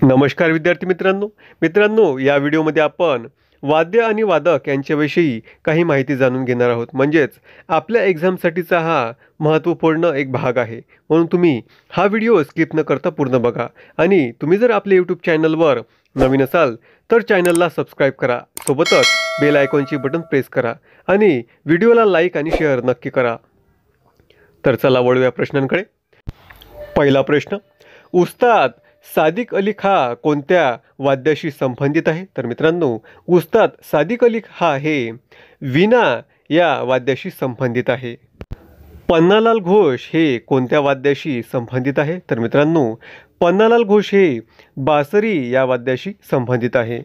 नमस्कार विद्यार्थी मित्रांनो या व्हिडिओमध्ये आपण वाद्य आणि वादक यांच्याविषयी काही माहिती जाणून घेणार आहोत। म्हणजेच आपल्या एक्झामसाठीचा हा महत्त्वपूर्ण एक भाग आहे, म्हणून तुम्ही हा व्हिडिओ स्किप न करता पूर्ण बघा। आणि तुम्ही जर आपल्या यूट्यूब चॅनलवर नवीन असाल तर चॅनलला सबस्क्राईब करा, सोबतच बेल आयकॉनची बटन प्रेस करा आणि व्हिडिओला लाईक आणि शेअर नक्की करा। तर चला वळूया प्रश्नांकडे। पहिला प्रश्न, उस्ताद सादिक अली खां कोणत्या वाद्याशी संबंधित आहे? तर मित्रांनो, उस्ताद सादिक अली खां हे वीणा या वाद्याशी संबंधित आहे। पन्नालाल घोष हे कोणत्या वाद्याशी संबंधित आहे? तर मित्रांनो, पन्नालाल घोष हे बासरी या वाद्याशी संबंधित आहे।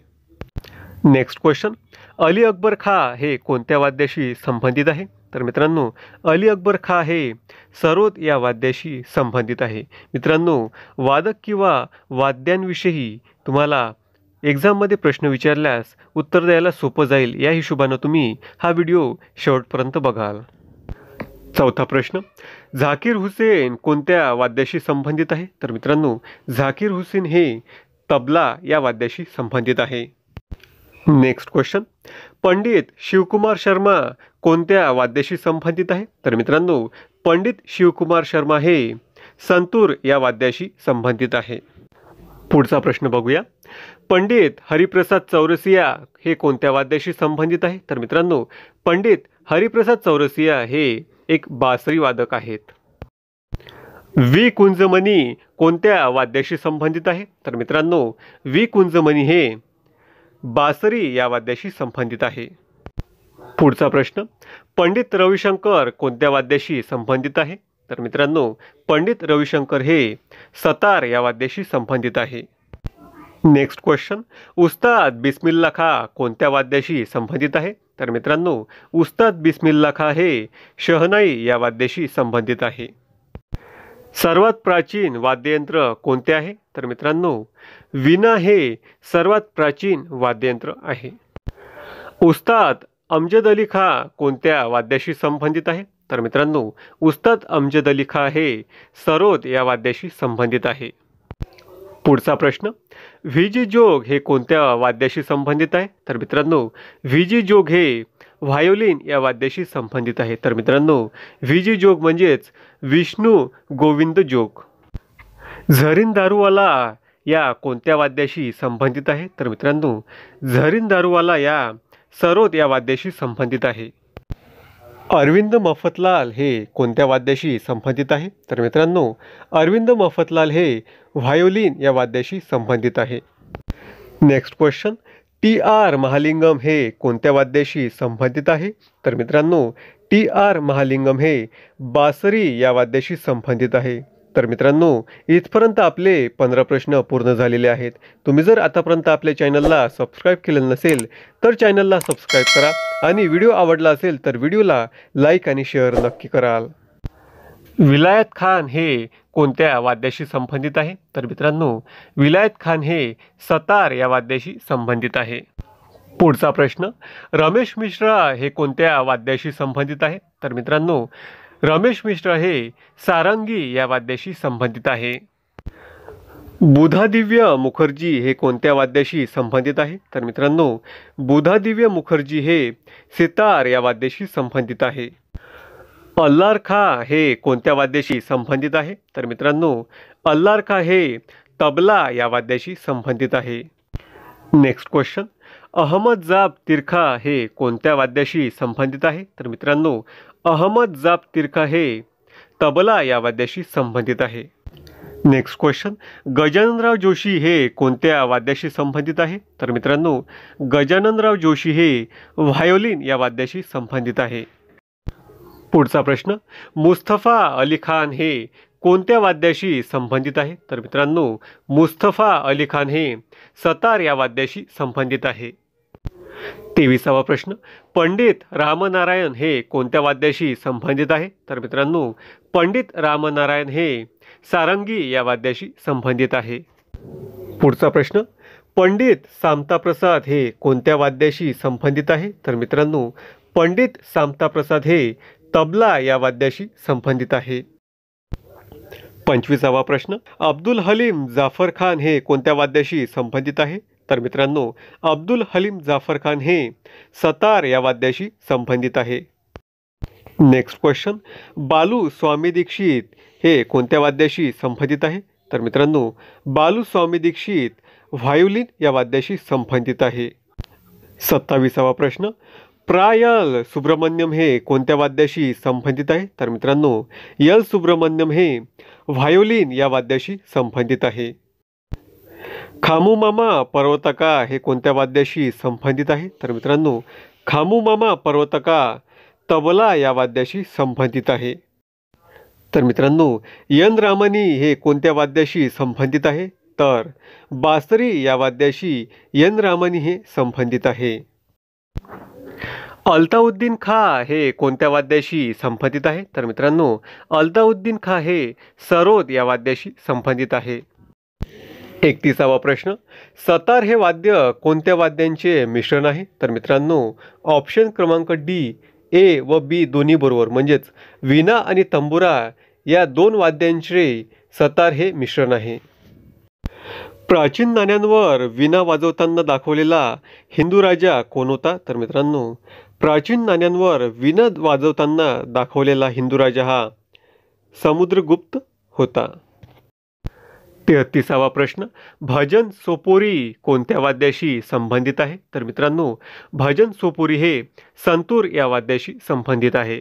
नेक्स्ट क्वेश्चन, अली अकबर खां हे कोणत्या वाद्याशी संबंधित आहे? तर मित्रांनो, अली अकबर खां हे सरोद या वाद्याशी संबंधित आहे। मित्रांनो, वादक किंवा वाद्यांविषयी तुम्हाला एक्झाममध्ये प्रश्न विचारल्यास उत्तर द्यायला सोपं जाईल, या हिशोबानं तुम्ही हा व्हिडिओ शेवटपर्यंत बघाल। चौथा प्रश्न, झाकीर हुसेन कोणत्या वाद्याशी संबंधित आहे? तर मित्रांनो, झाकीर हुसेन हे तबला या वाद्याशी संबंधित आहे। नेक्स्ट क्वेश्चन, पंडित शिवकुमार शर्मा कोणत्या वाद्याशी संबंधित आहे? तर मित्रांनो, पंडित शिवकुमार शर्मा हे संतूर या वाद्याशी संबंधित आहे। पुढचा प्रश्न बघूया, पंडित हरिप्रसाद चौरसिया हे कोणत्या वाद्याशी संबंधित आहे? तर मित्रांनो, पंडित हरिप्रसाद चौरसिया हे एक बासरी वादक आहेत। वी कुंजमणी कोणत्या वाद्याशी संबंधित आहे? तर मित्रांनो, वी कुंजमणी हे बासरी या वाद्याशी संबंधित आहे। पुढचा प्रश्न, पंडित रविशंकर कोणत्या वाद्याशी संबंधित आहे? तर मित्रांनो, पंडित रविशंकर हे सतार या वाद्याशी संबंधित आहे। नेक्स्ट क्वेश्चन, उस्ताद बिस्मिल्ला खां कोणत्या वाद्याशी संबंधित आहे? तर मित्रांनो, उस्ताद बिस्मिल्ला खां हे शहनाई या वाद्याशी संबंधित आहे। सर्वात प्राचीन वाद्ययंत्र कोणते आहे? तर मित्रांनो, वीणा हे सर्वात प्राचीन वाद्ययंत्र आहे। उस्ताद अमजद अली खां कोणत्या वाद्याशी संबंधित आहे? तर मित्रांनो, उस्ताद अमजद अली खां हे सरोद या वाद्याशी संबंधित आहे। पुढचा प्रश्न, व्हीजी जोग हे कोणत्या वाद्याशी संबंधित आहे? तर मित्रांनो, व्हीजी जोग हे व्हायोलिन या वाद्याशी संबंधित आहे। तर मित्रांनो, व्हीजी जोग म्हणजेच विष्णू गोविंद जोग। झरीन दारूवाला या कोणत्या वाद्याशी संबंधित आहे? तर मित्रांनो, झरीन दारूवाला या सरोद या वाद्याशी संबंधित आहे। अरविंद मफतलाल हे कोणत्या वाद्याशी संबंधित आहे? तर मित्रांनो, अरविंद मफतलाल हे व्हायोलिन या वाद्याशी संबंधित आहे। Next question, T R Mahalingam हे कोणत्या वाद्याशी संबंधित आहे? तर मित्रांनो, टी आर महालिंगम हे बासरी या वाद्याशी संबंधित आहे। तर मित्रांनो, इथपर्यंत आपले 15 प्रश्न पूर्ण झालेले आहेत। तुम्ही जर आतापर्यंत आपल्या चॅनलला सबस्क्राईब केलं नसेल तर चॅनलला सबस्क्राईब करा आणि व्हिडिओ आवडला असेल तर व्हिडिओला लाईक आणि शेअर नक्की कराल। विलायत खान हे कोणत्या वाद्याशी संबंधित आहे? तर मित्रांनो, विलायत खान हे सतार या वाद्याशी संबंधित आहे। पुढचा प्रश्न, रमेश मिश्रा हे कोणत्या वाद्याशी संबंधित आहे? तर मित्रांनो, रमेश मिश्रा हे सारंगी या वाद्याशी संबंधित आहे। बुधादिव्य मुखर्जी हे कोणत्या वाद्याशी संबंधित आहे? तर मित्रांनो, बुधादिव्य मुखर्जी हे सितार या वाद्याशी संबंधित आहे। अल्लार खां हे कोणत्या वाद्याशी संबंधित आहे? तर मित्रांनो, अल्लार खां हे तबला या वाद्याशी संबंधित आहे। नेक्स्ट क्वेश्चन, अहमद जाब तिरखा हे कोणत्या वाद्याशी संबंधित आहे? तर मित्रांनो, अहमद जाब तिरखा हे तबला या वाद्याशी संबंधित आहे। नेक्स्ट क्वेश्चन, गजाननराव जोशी हे कोणत्या वाद्याशी संबंधित आहे? तर मित्रांनो, गजाननराव जोशी हे व्हायोलिन या वाद्याशी संबंधित आहे। पुढचा प्रश्न, मुस्तफा अली खान हे कोणत्या वाद्याशी संबंधित आहे? तर मित्रांनो, मुस्तफा अली खान हे सतार या वाद्याशी संबंधित आहे। 23वा प्रश्न, पंडित रामनारायण हे कोणत्या वाद्याशी संबंधित आहे? तर मित्रांनो, पंडित रामनारायण हे सारंगी या वाद्याशी संबंधित आहे। पुढचा प्रश्न, पंडित सामता प्रसाद हे कोणत्या वाद्याशी संबंधित आहे? तर मित्रांनो, पंडित सामता प्रसाद हे तबला या वाद्याशी संबंधित आहे। 25वा प्रश्न, अब्दुल हलीम जाफर खान हे कोणत्या वाद्याशी संबंधित आहे? तर मित्रांनो, अब्दुल हलीम जाफर खान हे सतार या वाद्याशी संबंधित आहे. नेक्स्ट क्वेश्चन, बालू स्वामी दीक्षित हे कोणत्या वाद्याशी संबंधित आहे? तर मित्रांनो, बालू स्वामी दीक्षित व्हायोलिन या वाद्याशी संबंधित आहे. 27वा प्रश्न, एल सुब्रमण्यम हे कोणत्या वाद्याशी संबंधित आहे? तर मित्रांनो, एल सुब्रमण्यम हे व्हायोलिन या वाद्याशी संबंधित आहे. खामू मामा पर्वतका हे कोणत्या वाद्याशी संबंधित आहे? तर मित्रांनो, खामू मामा पर्वतका तबला या वाद्याशी संबंधित आहे. तर मित्रांनो, एन रामनी हे कोणत्या वाद्याशी संबंधित आहे? तर बासरी या वाद्याशी एन रामनी हे संबंधित आहे. अल्ताउद्दीन खाँ हे कोणत्या वाद्याशी संबंधित आहे? तर मित्रांनो, अल्ताउद्दीन खाँ हे सरोद या वाद्याशी संबंधित आहे. 31वा प्रश्न, सतार हे वाद्य कोणत्या वाद्यांचे मिश्रण आहे? तर मित्रांनो, ऑप्शन क्रमांक डी, ए व बी दोन्ही बरोबर, म्हणजेच वीणा आणि तंबुरा या दोन वाद्यांचे सतार हे मिश्रण आहे. प्राचीन नाण्यांवर वीणा वाजवताना दाखवलेला हिंदू राजा कोण होता? तर मित्रांनो, प्राचीन नाण्यांवर वीणा वाजवताना दाखवलेला हिंदू राजा हा समुद्रगुप्त होता. 33वा प्रश्न, भजन सोपोरी कोणत्या वाद्याशी संबंधित आहे? तर मित्रांनो, भजन सोपोरी हे संतूर या वाद्याशी संबंधित आहे.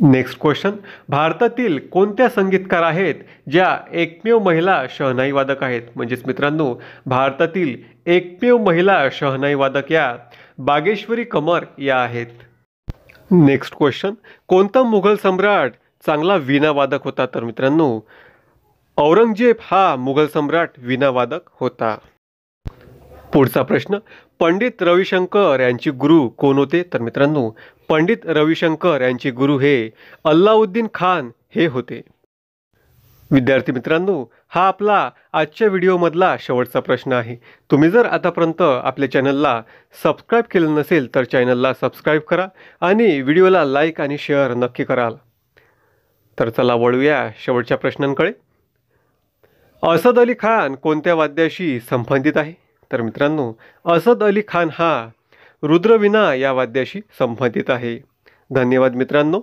नेक्स्ट क्वेश्चन, भारतातील कोणत्या संगीतकार आहेत ज्या एकमेव महिला शहनाई वादक आहेत? म्हणजेच मित्रांनो, भारतातील एकमेव महिला शहनाई वादक या बागेश्वरी कमर या आहेत. नेक्स्ट क्वेश्चन, कोणता मुघल सम्राट चांगला वीणा वादक होता? तर मित्रांनो, औरंगजेब हा मुघल सम्राट वीणा वादक होता. पुढचा प्रश्न, पंडित रविशंकर यांचे गुरु कोण होते? तर मित्रांनो, पंडित रविशंकर यांचे गुरु हे अल्लाउद्दीन खान हे होते. विद्यार्थी मित्रांनो, हा आपला आजच्या व्हिडिओमधला शेवटचा प्रश्न आहे. तुम्ही जर आतापर्यंत आपल्या चॅनलला सबस्क्राईब केलं नसेल तर चॅनलला सबस्क्राईब करा आणि व्हिडिओला लाईक आणि शेअर नक्की कराल. तर चला वळूया शेवटच्या प्रश्नांकडे. असद अली खान कोणत्या वाद्याशी संबंधित आहे? तर मित्रांनो, असद अली खान हा रुद्रवीणा या वाद्याशी संबंधित आहे. धन्यवाद मित्रांनो.